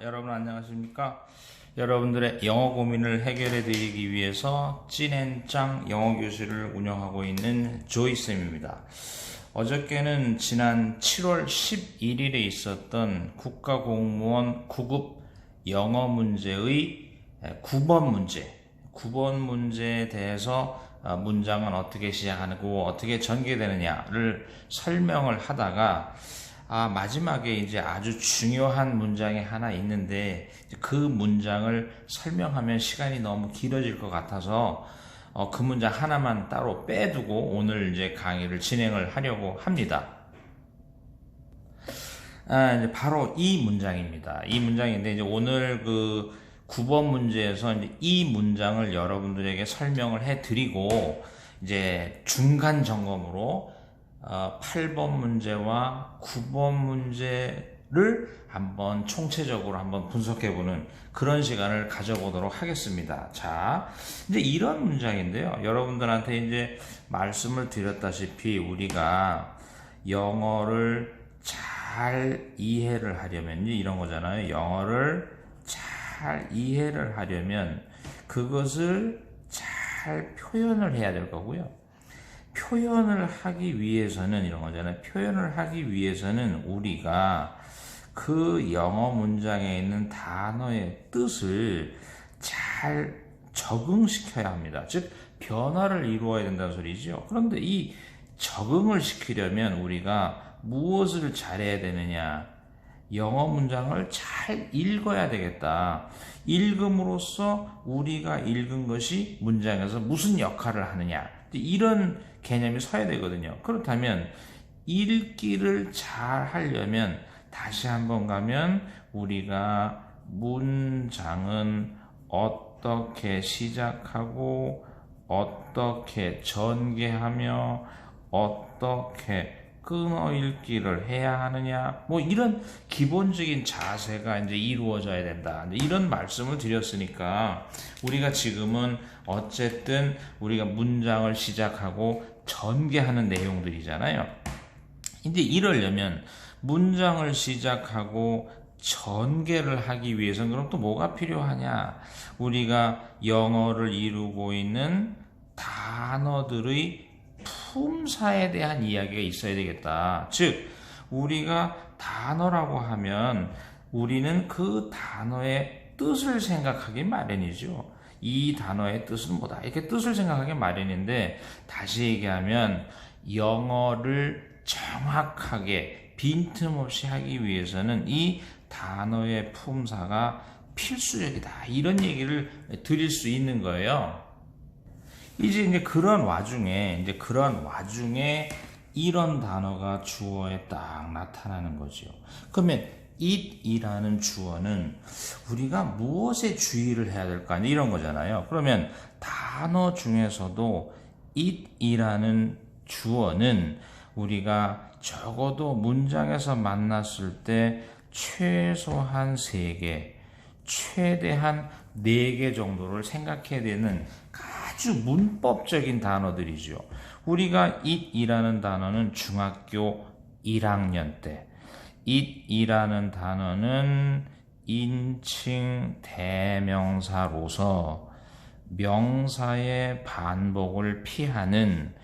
여러분 안녕하십니까? 여러분들의 영어 고민을 해결해 드리기 위해서 찐앤짱 영어 교실을 운영하고 있는 조이쌤입니다. 어저께는 지난 7월 11일에 있었던 국가공무원 9급 영어 문제의 9번 문제에 대해서 문장은 어떻게 시작하고 어떻게 전개되느냐를 설명을 하다가 마지막에 이제 아주 중요한 문장이 하나 있는데 그 문장을 설명하면 시간이 너무 길어질 것 같아서 그 문장 하나만 따로 빼두고 오늘 이제 강의를 진행을 하려고 합니다. 이제 바로 이 문장입니다. 이 문장인데 이제 오늘 그 9번 문제에서 이제 이 문장을 여러분들에게 설명을 해드리고 이제 중간 점검으로 8번 문제와 9번 문제를 한번 총체적으로 한번 분석해보는 그런 시간을 가져보도록 하겠습니다. 자, 이제 이런 문장인데요. 여러분들한테 이제 말씀을 드렸다시피 우리가 영어를 잘 이해를 하려면 이런 거잖아요. 영어를 잘 이해를 하려면 그것을 잘 표현을 해야 될 거고요. 표현을 하기 위해서는 이런 거잖아요. 표현을 하기 위해서는 우리가 그 영어 문장에 있는 단어의 뜻을 잘 적응시켜야 합니다. 즉 변화를 이루어야 된다는 소리죠. 그런데 이 적응을 시키려면 우리가 무엇을 잘해야 되느냐? 영어 문장을 잘 읽어야 되겠다. 읽음으로써 우리가 읽은 것이 문장에서 무슨 역할을 하느냐. 이런 개념이 서야 되거든요. 그렇다면 읽기를 잘 하려면 다시 한번 가면 우리가 문장은 어떻게 시작하고 어떻게 전개하며 어떻게 끊어 읽기를 해야 하느냐, 뭐 이런 기본적인 자세가 이제 이루어져야 된다. 이런 말씀을 드렸으니까 우리가 지금은 어쨌든 우리가 문장을 시작하고 전개하는 내용들이잖아요. 근데 이러려면 문장을 시작하고 전개를 하기 위해서는 그럼 또 뭐가 필요하냐? 우리가 영어를 이루고 있는 단어들의 품사에 대한 이야기가 있어야 되겠다. 즉, 우리가 단어라고 하면 우리는 그 단어의 뜻을 생각하기 마련이죠. 이 단어의 뜻은 뭐다? 이렇게 뜻을 생각하기 마련인데, 다시 얘기하면 영어를 정확하게 빈틈없이 하기 위해서는 이 단어의 품사가 필수적이다. 이런 얘기를 드릴 수 있는 거예요. 이제 그런 와중에 이런 단어가 주어에 딱 나타나는 거죠. 그러면 it이라는 주어는 우리가 무엇에 주의를 해야 될까? 이런 거잖아요. 그러면 단어 중에서도 it이라는 주어는 우리가 적어도 문장에서 만났을 때 최소한 3개, 최대한 4개 정도를 생각해야 되는 아주 문법적인 단어들이죠. 우리가 it이라는 단어는 중학교 1학년 때, it이라는 단어는 인칭 대명사로서 명사의 반복을 피하는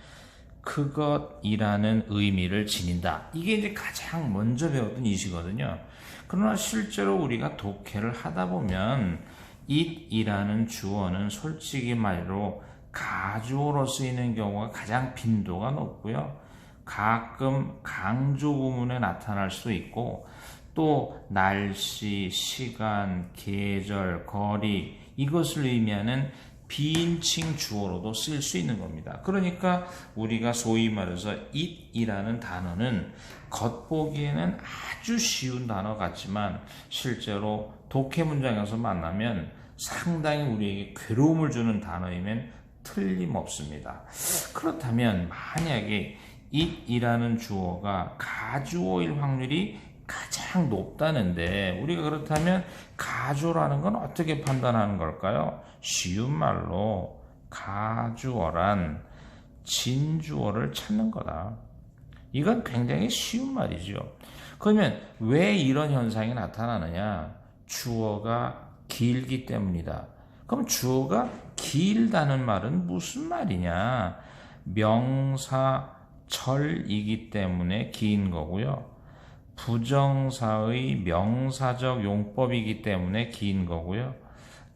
그것이라는 의미를 지닌다. 이게 이제 가장 먼저 배웠던 이시거든요. 그러나 실제로 우리가 독해를 하다 보면 it이라는 주어는 솔직히 말로 가주어로 쓰이는 경우가 가장 빈도가 높고요. 가끔 강조 구문에 나타날 수 있고 또 날씨, 시간, 계절, 거리 이것을 의미하는 비인칭 주어로도 쓸 수 있는 겁니다. 그러니까 우리가 소위 말해서 it이라는 단어는 겉보기에는 아주 쉬운 단어 같지만 실제로 독해 문장에서 만나면 상당히 우리에게 괴로움을 주는 단어이면 틀림없습니다. 그렇다면 만약에 it이라는 주어가 가주어일 확률이 가장 높다는데 우리가 그렇다면 가주어라는 건 어떻게 판단하는 걸까요? 쉬운 말로 가주어란 진주어를 찾는 거다. 이건 굉장히 쉬운 말이죠. 그러면 왜 이런 현상이 나타나느냐? 주어가 길기 때문이다. 그럼 주어가 길다는 말은 무슨 말이냐? 명사절이기 때문에 긴 거고요. 부정사의 명사적 용법이기 때문에 긴 거고요.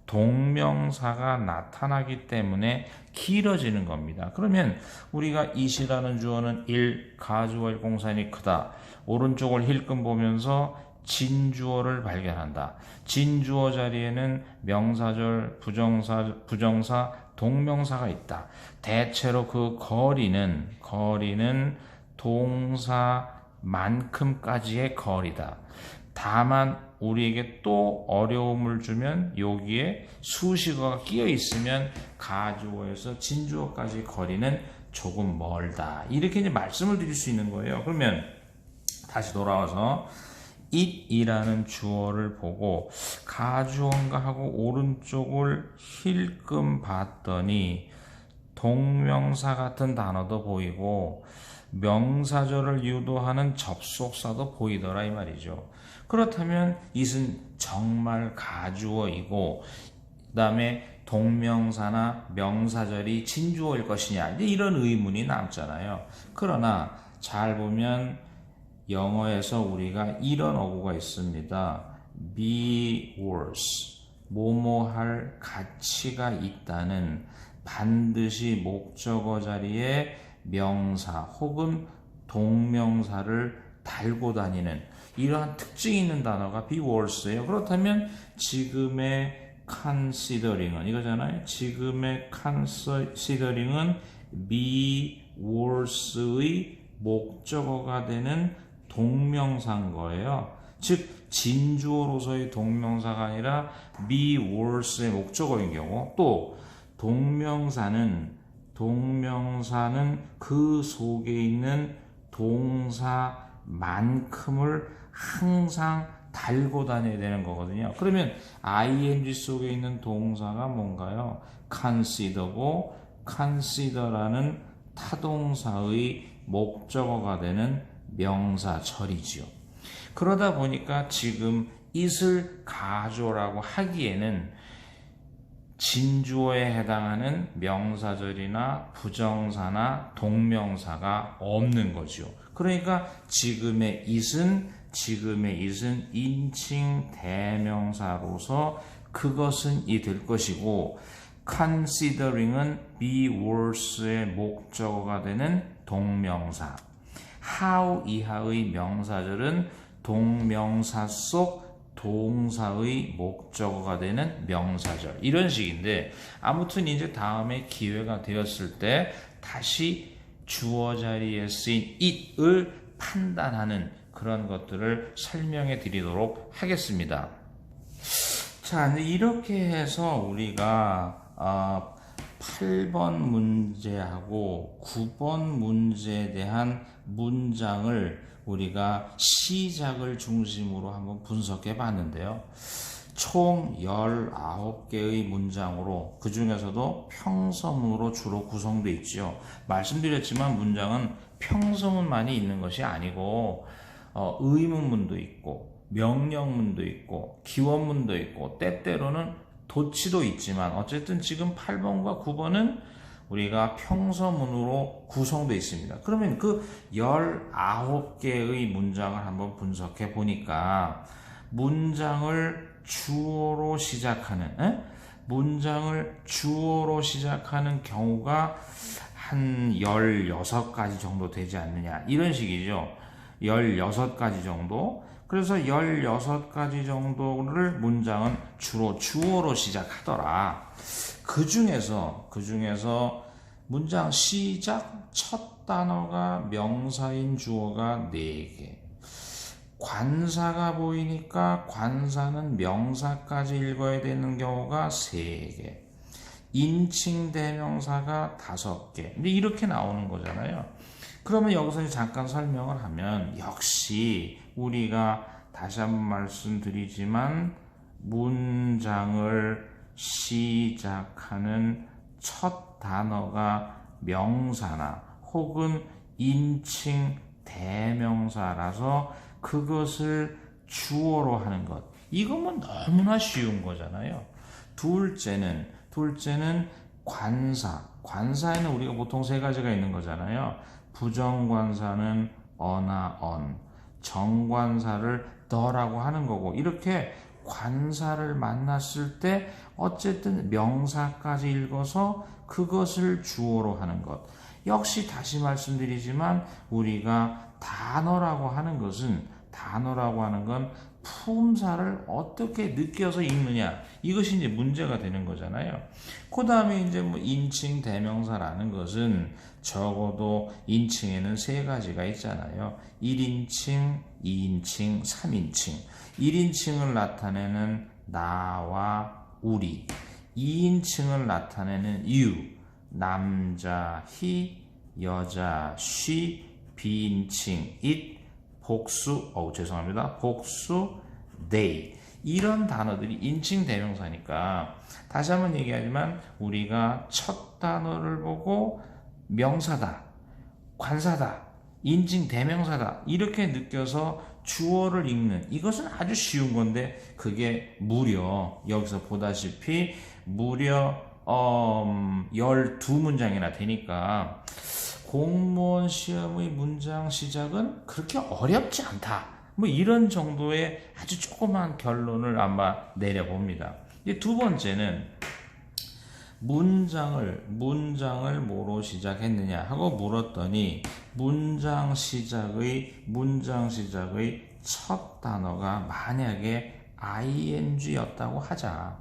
동명사가 나타나기 때문에 길어지는 겁니다. 그러면 우리가 it이라는 주어는 1, 가주어 공산이 크다. 오른쪽을 힐끔 보면서 진주어를 발견한다. 진주어 자리에는 명사절, 부정사, 동명사가 있다. 대체로 그 거리는 동사만큼까지의 거리다. 다만 우리에게 또 어려움을 주면 여기에 수식어가 끼어 있으면 가주어에서 진주어까지 거리는 조금 멀다. 이렇게 이제 말씀을 드릴 수 있는 거예요. 그러면 다시 돌아와서 it이라는 주어를 보고 가주어인가 하고 오른쪽을 힐끔 봤더니 동명사 같은 단어도 보이고 명사절을 유도하는 접속사도 보이더라 이 말이죠. 그렇다면 it은 정말 가주어이고 그 다음에 동명사나 명사절이 진주어일 것이냐 이런 의문이 남잖아요. 그러나 잘 보면 영어에서 우리가 이런 어구가 있습니다. be worse, 뭐뭐할 가치가 있다는 반드시 목적어 자리에 명사 혹은 동명사를 달고 다니는 이러한 특징이 있는 단어가 be worse예요. 그렇다면 지금의 considering은 이거잖아요. 지금의 considering은 be worse의 목적어가 되는 동명사인 거예요. 즉 진주어로서의 동명사가 아니라 be worse의 목적어인 경우, 또 동명사는 그 속에 있는 동사만큼을 항상 달고 다녀야 되는 거거든요. 그러면 ing 속에 있는 동사가 뭔가요? consider고 consider라는 타동사의 목적어가 되는 명사절이지요. 그러다 보니까 지금 it을 가주어라고 하기에는 진주어에 해당하는 명사절이나 부정사나 동명사가 없는 거죠. 그러니까 지금의 it은 인칭 대명사로서 그것은 이 될 것이고 considering은 be worse의 목적어가 되는 동명사. how 이하의 명사절은 동명사 속 동사의 목적어가 되는 명사절. 이런 식인데 아무튼 이제 다음에 기회가 되었을 때 다시 주어 자리에 쓰인 it을 판단하는 그런 것들을 설명해 드리도록 하겠습니다. 자, 이렇게 해서 우리가 8번 문제하고 9번 문제에 대한 문장을 우리가 시작을 중심으로 한번 분석해 봤는데요. 총 19개의 문장으로 그 중에서도 평서문으로 주로 구성되어 있죠. 말씀드렸지만 문장은 평서문만이 있는 것이 아니고 의문문도 있고 명령문도 있고 기원문도 있고 때때로는 도치도 있지만 어쨌든 지금 8번과 9번은 우리가 평서문으로 구성되어 있습니다. 그러면 그 19개의 문장을 한번 분석해 보니까 문장을 주어로 시작하는 경우가 한 16가지 정도 되지 않느냐 이런 식이죠. 16가지 정도. 그래서 16가지 정도를 문장은 주로 주어로 시작하더라. 그 중에서 문장 시작 첫 단어가 명사인 주어가 4개. 관사가 보이니까 관사는 명사까지 읽어야 되는 경우가 3개. 인칭 대명사가 5개. 근데 이렇게 나오는 거잖아요. 그러면 여기서 잠깐 설명을 하면 역시 우리가 다시 한번 말씀드리지만 문장을 시작하는 첫 단어가 명사나 혹은 인칭 대명사라서 그것을 주어로 하는 것. 이거면 너무나 쉬운 거잖아요. 둘째는 관사. 관사에는 우리가 보통 세 가지가 있는 거잖아요. 부정관사는 어나 언, 정관사를 너라고 하는 거고, 이렇게 관사를 만났을 때 어쨌든 명사까지 읽어서 그것을 주어로 하는 것. 역시 다시 말씀드리지만 우리가 단어라고 하는 건 품사를 어떻게 느껴서 읽느냐, 이것이 이제 문제가 되는 거잖아요. 그 다음에 이제 뭐 인칭 대명사라는 것은 적어도 인칭에는 세 가지가 있잖아요. 1인칭, 2인칭, 3인칭. 1인칭을 나타내는 나와 우리, 2인칭을 나타내는 you, 남자 he, 여자 she, 비인칭 it, 복수 they. 이런 단어들이 인칭 대명사니까, 다시 한번 얘기하지만 우리가 첫 단어를 보고 명사다, 관사다, 인칭 대명사다 이렇게 느껴서 주어를 읽는, 이것은 아주 쉬운 건데, 그게 무려 여기서 보다시피 무려 12문장이나 되니까 공무원 시험의 문장 시작은 그렇게 어렵지 않다, 뭐 이런 정도의 아주 조그만 결론을 아마 내려봅니다. 이제 두 번째는 문장을 뭐로 시작했느냐 하고 물었더니, 문장 시작의 첫 단어가 만약에 ing였다고 하자.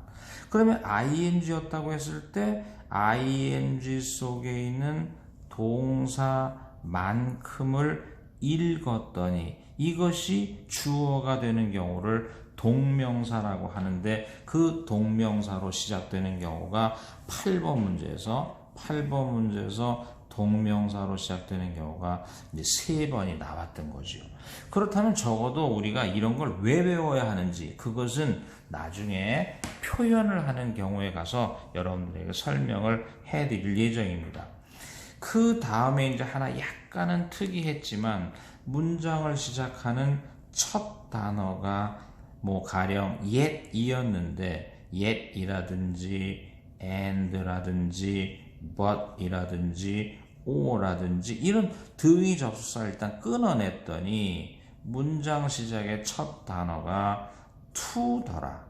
그러면 ing였다고 했을 때 ing 속에 있는 동사만큼을 읽었더니 이것이 주어가 되는 경우를 동명사라고 하는데, 그 동명사로 시작되는 경우가 8번 문제에서 동명사로 시작되는 경우가 이제 3번이 나왔던 거죠. 그렇다면 적어도 우리가 이런 걸 왜 배워야 하는지, 그것은 나중에 표현을 하는 경우에 가서 여러분들에게 설명을 해드릴 예정입니다. 그 다음에 이제 하나 약간은 특이했지만, 문장을 시작하는 첫 단어가 뭐 가령 yet이었는데 yet이라든지 and라든지 but이라든지 or라든지 이런 등위 접속사 일단 끊어냈더니 문장 시작의 첫 단어가 to더라.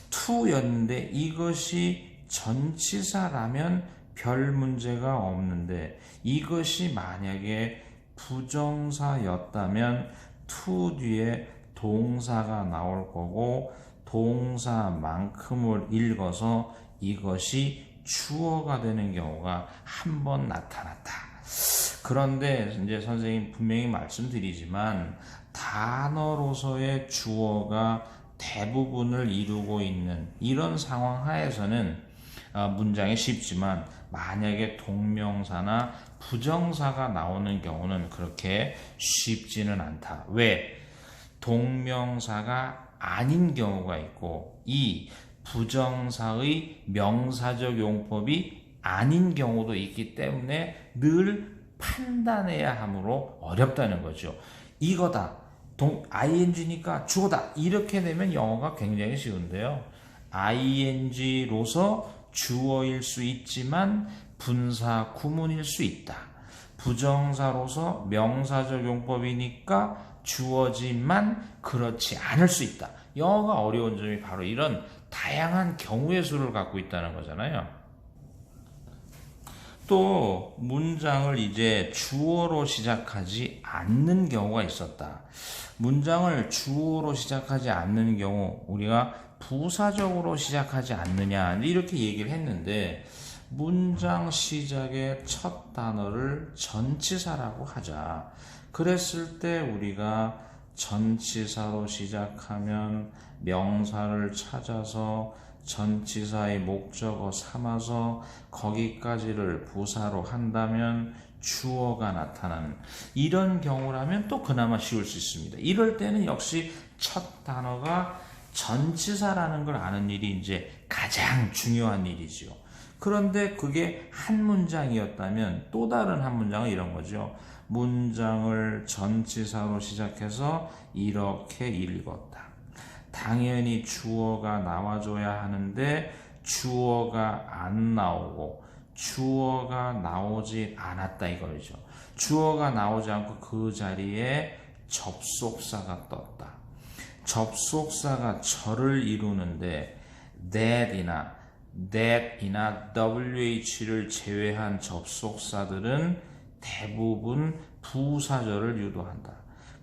to였는데 이것이 전치사라면 별 문제가 없는데, 이것이 만약에 부정사였다면 to 뒤에 동사가 나올 거고, 동사만큼을 읽어서 이것이 주어가 되는 경우가 한 번 나타났다. 그런데 이제 선생님 분명히 말씀드리지만, 단어로서의 주어가 대부분을 이루고 있는 이런 상황 하에서는 문장이 쉽지만, 만약에 동명사나 부정사가 나오는 경우는 그렇게 쉽지는 않다. 왜? 동명사가 아닌 경우가 있고, 이 부정사의 명사적 용법이 아닌 경우도 있기 때문에 늘 판단해야 하므로 어렵다는 거죠. 이거다, ing니까 주어다, 이렇게 되면 영어가 굉장히 쉬운데요. ing로서 주어일 수 있지만 분사 구문일 수 있다. 부정사로서 명사적 용법이니까 주어지만 그렇지 않을 수 있다. 영어가 어려운 점이 바로 이런 다양한 경우의 수를 갖고 있다는 거잖아요. 또 문장을 이제 주어로 시작하지 않는 경우가 있었다. 문장을 주어로 시작하지 않는 경우, 우리가 부사적으로 시작하지 않느냐 이렇게 얘기를 했는데, 문장 시작의 첫 단어를 전치사라고 하자. 그랬을 때 우리가 전치사로 시작하면 명사를 찾아서 전치사의 목적어 삼아서 거기까지를 부사로 한다면 주어가 나타나는 이런 경우라면 또 그나마 쉬울 수 있습니다. 이럴 때는 역시 첫 단어가 전치사라는 걸 아는 일이 이제 가장 중요한 일이죠. 그런데 그게 한 문장이었다면 또 다른 한 문장은 이런 거죠. 문장을 전치사로 시작해서 이렇게 읽었다. 당연히 주어가 나와줘야 하는데 주어가 안 나오고 주어가 나오지 않았다 이거죠. 주어가 나오지 않고 그 자리에 접속사가 떴다. 접속사가 절을 이루는데 that이나 wh를 제외한 접속사들은 대부분 부사절을 유도한다.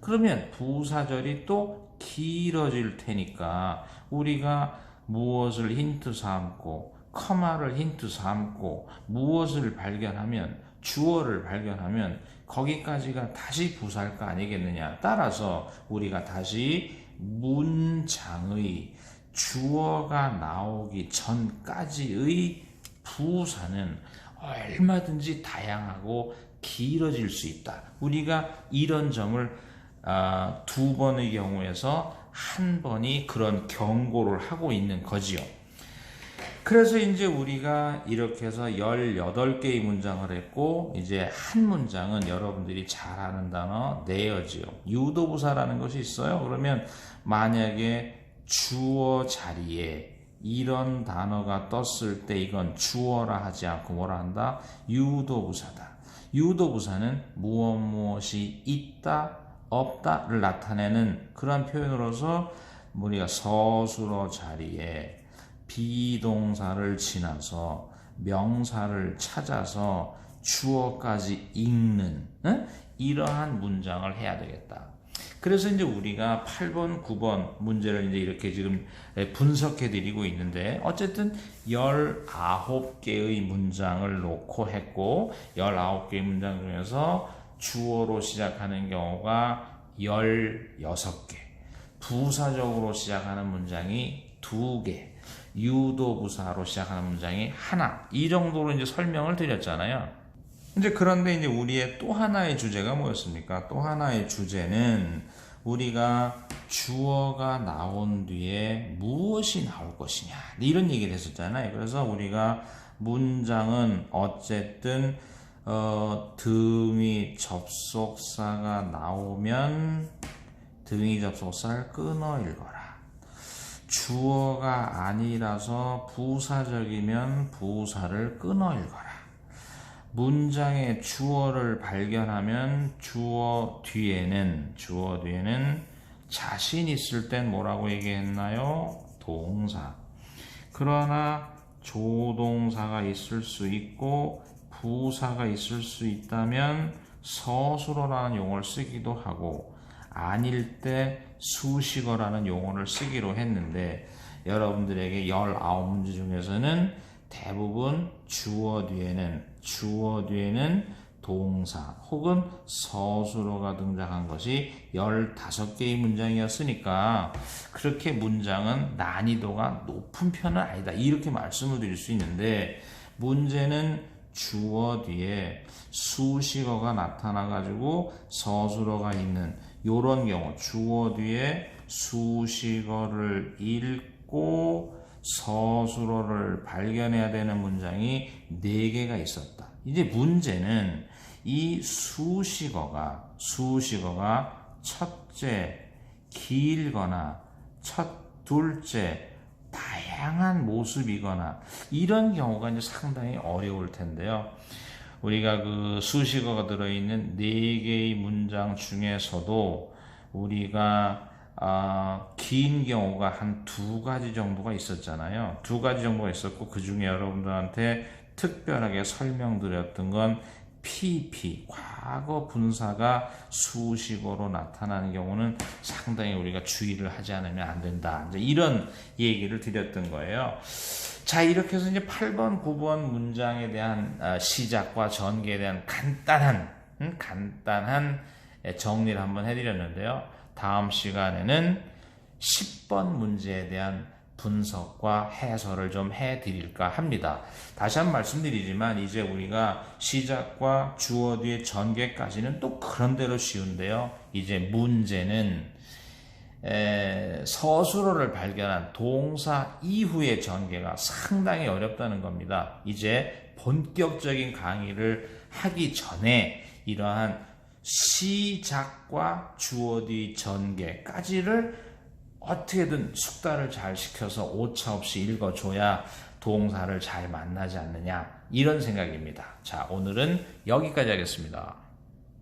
그러면 부사절이 또 길어질 테니까 우리가 무엇을 힌트 삼고 커마를 힌트 삼고 무엇을 발견하면 주어를 발견하면 거기까지가 다시 부사일 거 아니겠느냐. 따라서 우리가 다시 문장의 주어가 나오기 전까지의 부사는 얼마든지 다양하고 길어질 수 있다. 우리가 이런 점을 두 번의 경우에서 한 번이 그런 경고를 하고 있는 거지요. 그래서 이제 우리가 이렇게 해서 18개의 문장을 했고, 이제 한 문장은 여러분들이 잘 아는 단어 there지요. 유도부사라는 것이 있어요. 그러면 만약에 주어 자리에 이런 단어가 떴을 때 이건 주어라 하지 않고 뭐라 한다? 유도부사다. 유도부사는 무엇이 있다, 없다를 나타내는 그런 표현으로서 우리가 서술어 자리에 비동사를 지나서 명사를 찾아서 주어까지 읽는 이러한 문장을 해야 되겠다. 그래서 이제 우리가 8번, 9번 문제를 이제 이렇게 지금 분석해 드리고 있는데, 어쨌든 19개의 문장을 놓고 했고, 19개의 문장 중에서 주어로 시작하는 경우가 16개, 부사적으로 시작하는 문장이 2개, 유도부사로 시작하는 문장이 하나, 이 정도로 이제 설명을 드렸잖아요. 이제 그런데 이제 우리의 또 하나의 주제가 뭐였습니까? 또 하나의 주제는 우리가 주어가 나온 뒤에 무엇이 나올 것이냐, 이런 얘기를 했었잖아요. 그래서 우리가 문장은 어쨌든 등위 접속사가 나오면 등위 접속사를 끊어 읽어라. 주어가 아니라서 부사적이면 부사를 끊어 읽어라. 문장의 주어를 발견하면 주어 뒤에는 자신 있을 땐 뭐라고 얘기했나요? 동사. 그러나 조동사가 있을 수 있고 부사가 있을 수 있다면 서술어라는 용어를 쓰기도 하고, 아닐 때 수식어라는 용어를 쓰기로 했는데, 여러분들에게 19문제 중에서는 대부분 주어 뒤에는 동사 혹은 서술어가 등장한 것이 15개의 문장이었으니까 그렇게 문장은 난이도가 높은 편은 아니다, 이렇게 말씀을 드릴 수 있는데, 문제는 주어 뒤에 수식어가 나타나 가지고 서술어가 있는 요런 경우, 주어 뒤에 수식어를 읽고 서술어를 발견해야 되는 문장이 4개가 있었다. 이제 문제는 이 수식어가 첫째, 길거나 둘째, 다양한 모습이거나 이런 경우가 이제 상당히 어려울 텐데요. 우리가 그 수식어가 들어있는 4개의 문장 중에서도 우리가 긴 경우가 한 2가지 정도가 있었잖아요. 2가지 정도가 있었고, 그 중에 여러분들한테 특별하게 설명드렸던 건 PP, 과거 분사가 수식어로 나타나는 경우는 상당히 우리가 주의를 하지 않으면 안 된다, 이제 이런 얘기를 드렸던 거예요. 자, 이렇게 해서 이제 8번, 9번 문장에 대한 시작과 전개에 대한 간단한 정리를 한번 해드렸는데요. 다음 시간에는 10번 문제에 대한 분석과 해설을 좀 해드릴까 합니다. 다시 한번 말씀드리지만 이제 우리가 시작과 주어 뒤의 전개까지는 또 그런대로 쉬운데요. 이제 문제는 서술어를 발견한 동사 이후의 전개가 상당히 어렵다는 겁니다. 이제 본격적인 강의를 하기 전에 이러한 시작과 주어 뒤 전개까지를 어떻게든 숙달을 잘 시켜서 오차 없이 읽어줘야 동사를 잘 만나지 않느냐, 이런 생각입니다. 자, 오늘은 여기까지 하겠습니다.